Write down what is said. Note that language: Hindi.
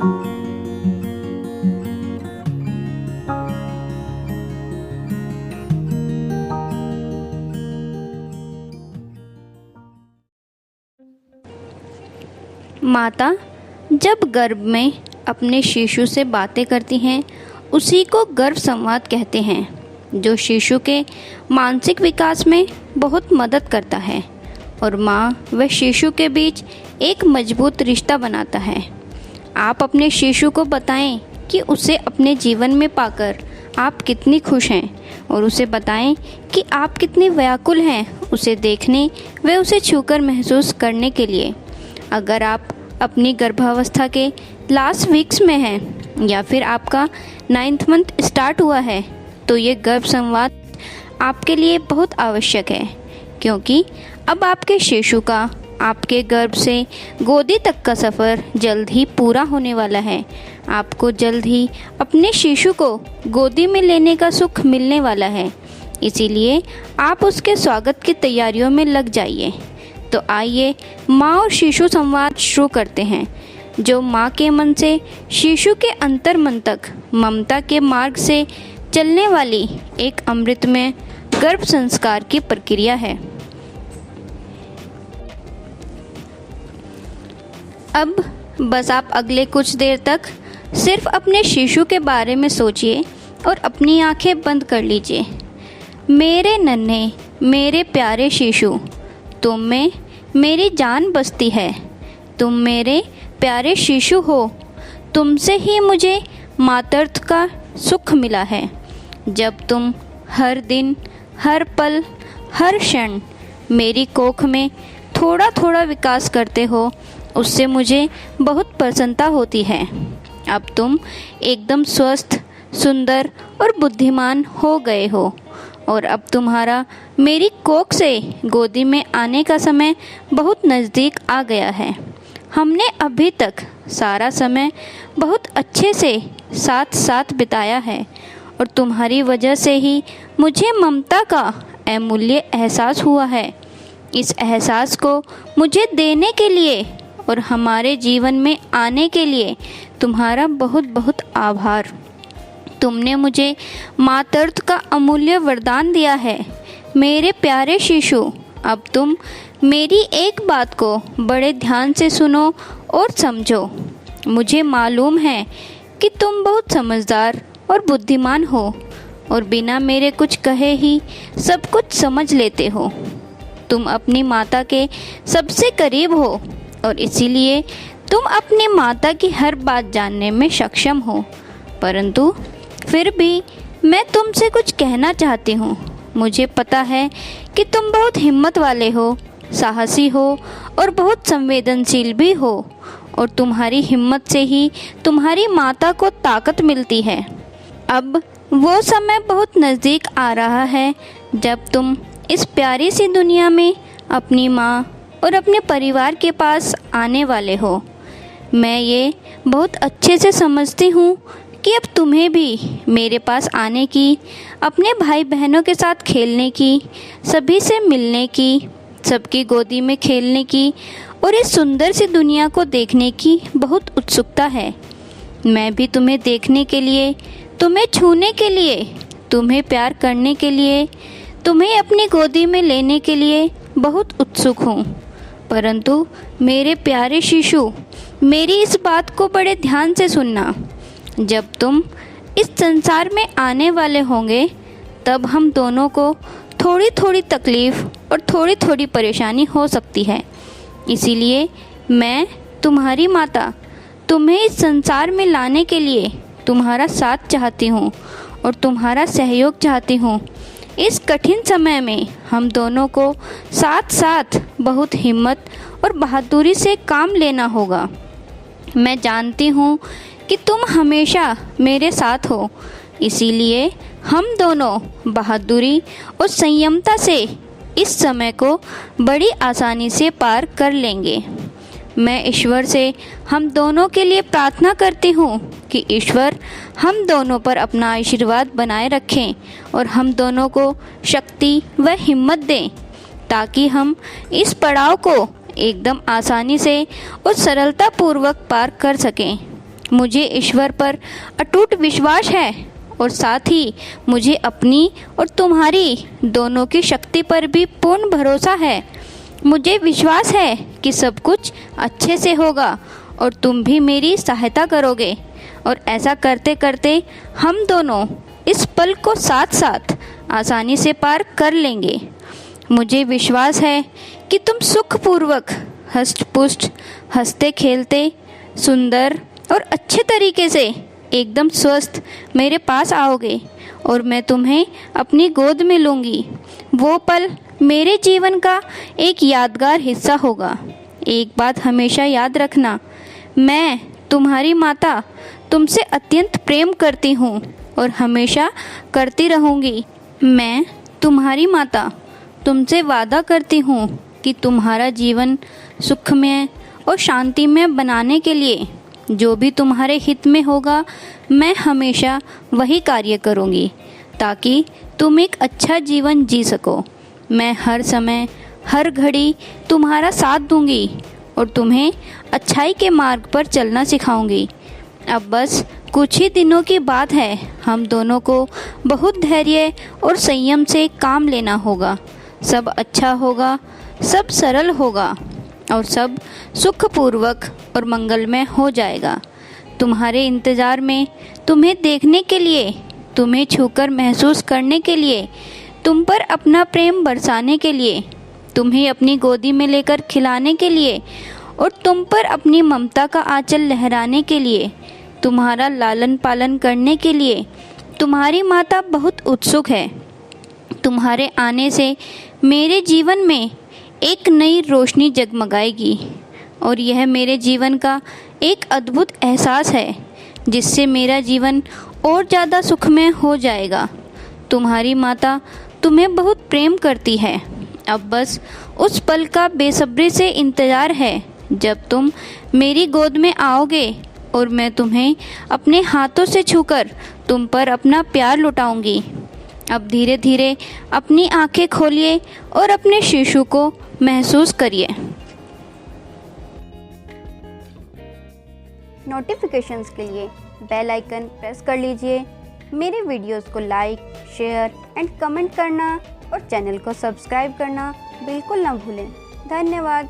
माता जब गर्भ में अपने शिशु से बातें करती हैं उसी को गर्भ संवाद कहते हैं, जो शिशु के मानसिक विकास में बहुत मदद करता है और माँ व शिशु के बीच एक मजबूत रिश्ता बनाता है। आप अपने शिशु को बताएं कि उसे अपने जीवन में पाकर आप कितनी खुश हैं और उसे बताएं कि आप कितने व्याकुल हैं उसे देखने व उसे छूकर महसूस करने के लिए। अगर आप अपनी गर्भावस्था के लास्ट वीक्स में हैं या फिर आपका 9th मंथ स्टार्ट हुआ है तो ये गर्भ संवाद आपके लिए बहुत आवश्यक है, क्योंकि अब आपके शिशु का आपके गर्भ से गोदी तक का सफ़र जल्द ही पूरा होने वाला है। आपको जल्द ही अपने शिशु को गोदी में लेने का सुख मिलने वाला है, इसीलिए आप उसके स्वागत की तैयारियों में लग जाइए। तो आइए माँ और शिशु संवाद शुरू करते हैं, जो माँ के मन से शिशु के अंतर मन तक ममता के मार्ग से चलने वाली एक अमृतमय गर्भ संस्कार की प्रक्रिया है। अब बस आप अगले कुछ देर तक सिर्फ अपने शिशु के बारे में सोचिए और अपनी आंखें बंद कर लीजिए। मेरे नन्हे मेरे प्यारे शिशु, तुम में मेरी जान बसती है। तुम मेरे प्यारे शिशु हो, तुमसे ही मुझे मातृत्व का सुख मिला है। जब तुम हर दिन हर पल हर क्षण मेरी कोख में थोड़ा थोड़ा विकास करते हो, उससे मुझे बहुत प्रसन्नता होती है। अब तुम एकदम स्वस्थ, सुंदर और बुद्धिमान हो गए हो और अब तुम्हारा मेरी कोख से गोदी में आने का समय बहुत नज़दीक आ गया है। हमने अभी तक सारा समय बहुत अच्छे से साथ साथ बिताया है और तुम्हारी वजह से ही मुझे ममता का अमूल्य एहसास हुआ है। इस एहसास को मुझे देने के लिए और हमारे जीवन में आने के लिए तुम्हारा बहुत बहुत आभार। तुमने मुझे मातृत्व का अमूल्य वरदान दिया है। मेरे प्यारे शिशु, अब तुम मेरी एक बात को बड़े ध्यान से सुनो और समझो। मुझे मालूम है कि तुम बहुत समझदार और बुद्धिमान हो और बिना मेरे कुछ कहे ही सब कुछ समझ लेते हो। तुम अपनी माता के सबसे करीब हो और इसीलिए तुम अपनी माता की हर बात जानने में सक्षम हो। परंतु फिर भी मैं तुमसे कुछ कहना चाहती हूँ। मुझे पता है कि तुम बहुत हिम्मत वाले हो, साहसी हो और बहुत संवेदनशील भी हो और तुम्हारी हिम्मत से ही तुम्हारी माता को ताकत मिलती है। अब वो समय बहुत नज़दीक आ रहा है जब तुम इस प्यारी सी दुनिया में अपनी माँ और अपने परिवार के पास आने वाले हो। मैं ये बहुत अच्छे से समझती हूँ कि अब तुम्हें भी मेरे पास आने की, अपने भाई बहनों के साथ खेलने की, सभी से मिलने की, सबकी गोदी में खेलने की और इस सुंदर सी दुनिया को देखने की बहुत उत्सुकता है। मैं भी तुम्हें देखने के लिए, तुम्हें छूने के लिए, तुम्हें प्यार करने के लिए, तुम्हें अपनी गोदी में लेने के लिए बहुत उत्सुक हूँ। परंतु मेरे प्यारे शिशु, मेरी इस बात को बड़े ध्यान से सुनना। जब तुम इस संसार में आने वाले होंगे तब हम दोनों को थोड़ी थोड़ी तकलीफ़ और थोड़ी थोड़ी परेशानी हो सकती है। इसीलिए मैं तुम्हारी माता तुम्हें इस संसार में लाने के लिए तुम्हारा साथ चाहती हूँ और तुम्हारा सहयोग चाहती हूँ। इस कठिन समय में हम दोनों को साथ साथ बहुत हिम्मत और बहादुरी से काम लेना होगा। मैं जानती हूँ कि तुम हमेशा मेरे साथ हो, इसीलिए हम दोनों बहादुरी और संयमता से इस समय को बड़ी आसानी से पार कर लेंगे। मैं ईश्वर से हम दोनों के लिए प्रार्थना करती हूँ कि ईश्वर हम दोनों पर अपना आशीर्वाद बनाए रखें और हम दोनों को शक्ति व हिम्मत दें ताकि हम इस पड़ाव को एकदम आसानी से और सरलतापूर्वक पार कर सकें। मुझे ईश्वर पर अटूट विश्वास है और साथ ही मुझे अपनी और तुम्हारी दोनों की शक्ति पर भी पूर्ण भरोसा है। मुझे विश्वास है कि सब कुछ अच्छे से होगा और तुम भी मेरी सहायता करोगे और ऐसा करते करते हम दोनों इस पल को साथ साथ आसानी से पार कर लेंगे। मुझे विश्वास है कि तुम सुखपूर्वक हष्ट पुष्ट हंसते खेलते सुंदर और अच्छे तरीके से एकदम स्वस्थ मेरे पास आओगे और मैं तुम्हें अपनी गोद में लूँगी। वो पल मेरे जीवन का एक यादगार हिस्सा होगा। एक बात हमेशा याद रखना, मैं तुम्हारी माता तुमसे अत्यंत प्रेम करती हूँ और हमेशा करती रहूँगी। मैं तुम्हारी माता तुमसे वादा करती हूँ कि तुम्हारा जीवन सुखमय और शांतिमय बनाने के लिए जो भी तुम्हारे हित में होगा मैं हमेशा वही कार्य करूँगी ताकि तुम एक अच्छा जीवन जी सको। मैं हर समय हर घड़ी तुम्हारा साथ दूँगी और तुम्हें अच्छाई के मार्ग पर चलना सिखाऊंगी। अब बस कुछ ही दिनों की बात है, हम दोनों को बहुत धैर्य और संयम से काम लेना होगा। सब अच्छा होगा, सब सरल होगा और सब सुखपूर्वक और मंगलमय हो जाएगा। तुम्हारे इंतज़ार में, तुम्हें देखने के लिए, तुम्हें छूकर महसूस करने के लिए, तुम पर अपना प्रेम बरसाने के लिए, तुम्हें अपनी गोदी में लेकर खिलाने के लिए और तुम पर अपनी ममता का आंचल लहराने के लिए, तुम्हारा लालन पालन करने के लिए तुम्हारी माता बहुत उत्सुक है। तुम्हारे आने से मेरे जीवन में एक नई रोशनी जगमगाएगी और यह मेरे जीवन का एक अद्भुत एहसास है जिससे मेरा जीवन और ज़्यादा सुखमय हो जाएगा। तुम्हारी माता तुम्हें बहुत प्रेम करती है। अब बस उस पल का बेसब्री से इंतज़ार है जब तुम मेरी गोद में आओगे और मैं तुम्हें अपने हाथों से छूकर तुम पर अपना प्यार लुटाऊंगी। अब धीरे धीरे अपनी आंखें खोलिए और अपने शिशु को महसूस करिए। नोटिफिकेशंस के लिए बेल आइकन प्रेस कर लीजिए। मेरे वीडियोस को लाइक, शेयर एंड कमेंट करना और चैनल को सब्सक्राइब करना बिल्कुल ना भूलें। धन्यवाद।